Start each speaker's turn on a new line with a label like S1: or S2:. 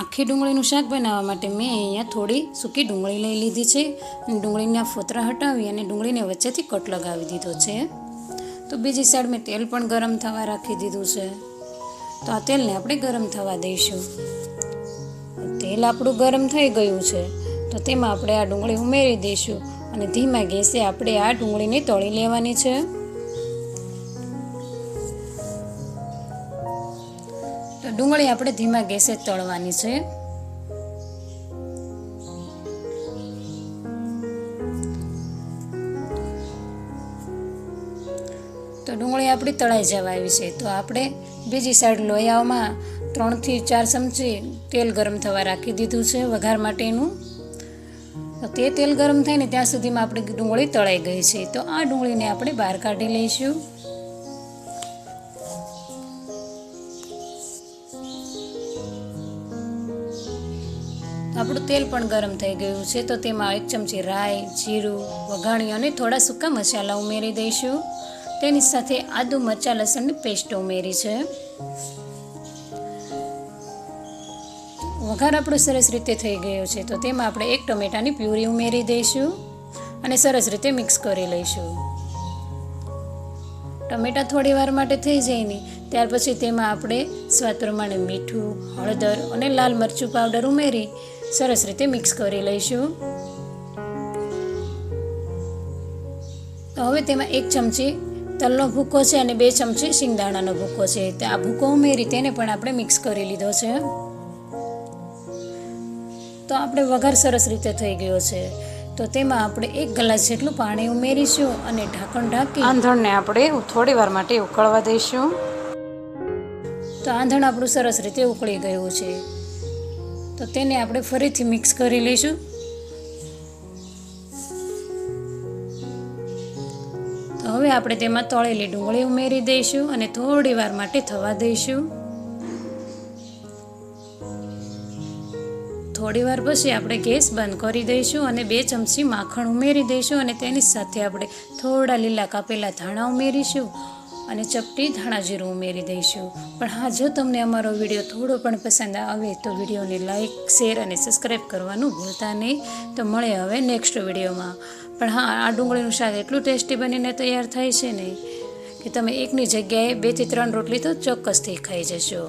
S1: આખી ડુંગળીનું શાક બનાવવા માટે મેં અહીંયા થોડી સૂકી ડુંગળી લઈ લીધી છે અને ડુંગળીના ફોતરા હટાવી અને ડુંગળીને વચ્ચેથી કટ લગાવી દીધો છે। તો બીજી સાઈડ મેં તેલ પણ ગરમ થવા રાખી દીધું છે। તો આ તેલને આપણે ગરમ થવા દઈશું। તેલ આપણું ગરમ થઈ ગયું છે તો તેમાં આપણે આ ડુંગળી ઉમેરી દઈશું અને ધીમા ગેસે આપણે આ ડુંગળીને તળી લેવાની છે। તો ડુંગળી આપણે ધીમા ગેસે તળવાની છે। તો ડુંગળી આપણી તળાઈ જવા આવી છે તો આપણે બીજી સાઈડ લોયામાં 3 થી 4 ચમચી તેલ ગરમ થવા રાખી દીધું છે વઘાર માટેનું। તો તે તેલ ગરમ થાય ને ત્યાં સુધીમાં આપણી ડુંગળી તળાઈ ગઈ છે। તો આ ડુંગળીને આપણે બહાર કાઢી લઈશું। આપણું તેલ પણ ગરમ થઈ ગયું છે તો તેમાં 1 ચમચી રાઈ, જીરું, વઘાણી અને થોડા સૂકા મસાલા ઉમેરી દઈશું। તેની સાથે આદુ, મરચાં, લસણની પેસ્ટ ઉમેરી છે। વઘાર આપણો સરસ રીતે થઈ ગયો છે તો તેમાં આપણે 1 ટમેટાની પ્યુરી ઉમેરી દઈશું અને સરસ રીતે મિક્સ કરી લઈશું। ટમેટા થોડી વાર માટે થઈ જાય ને ત્યાર પછી તેમાં આપણે સ્વાદ પ્રમાણે મીઠું, હળદર અને લાલ મરચું પાવડર ઉમેરી સરસ રીતે મિક્સ કરી લઈશું। તો હવે તેમાં 1 ચમચી તલનો ભૂકો છે અને 2 ચમચી શિંગદાણાનો ભૂકો છે તો આ ભૂકો ઉમેરી તેને પણ આપણે મિક્સ કરી લીધો છે। તો આપણે વઘાર સરસ રીતે થઈ ગયો છે તો તેમાં આપણે 1 ગ્લાસ જેટલું પાણી ઉમેરીશું અને ઢાંકણ ઢાંકી આંધણને આપણે થોડી વાર માટે ઉકળવા દઈશું। તો આંધણ આપણું સરસ રીતે ઉકળી ગયું છે તો તેને આપણે ફરીથી મિક્સ કરી લઈશું। તો હવે આપણે તેમાં તળેલી ડુંગળી ઉમેરી દઈશું અને થોડી વાર માટે થવા દઈશું। થોડી વાર પછી આપણે ગેસ બંધ કરી દઈશું અને 2 ચમચી માખણ ઉમેરી દઈશું અને તેની સાથે આપણે થોડા લીલા કાપેલા ધાણા ઉમેરીશું અને ચપટી ધાણા જીરું ઉમેરી દઈશું। પણ હા, જો તમને અમારો વિડીયો થોડો પણ પસંદ આવે તો વિડીયોને લાઇક, શેર અને સબસ્ક્રાઈબ કરવાનું ભૂલતા નહીં। તો મળે હવે નેક્સ્ટ વિડીયોમાં। પણ હા, આ ડુંગળીનું શાક એટલું ટેસ્ટી બનીને તૈયાર થાય છે ને કે તમે એકની જગ્યાએ 2 થી 3 રોટલી તો ચોક્કસથી ખાઈ જશો।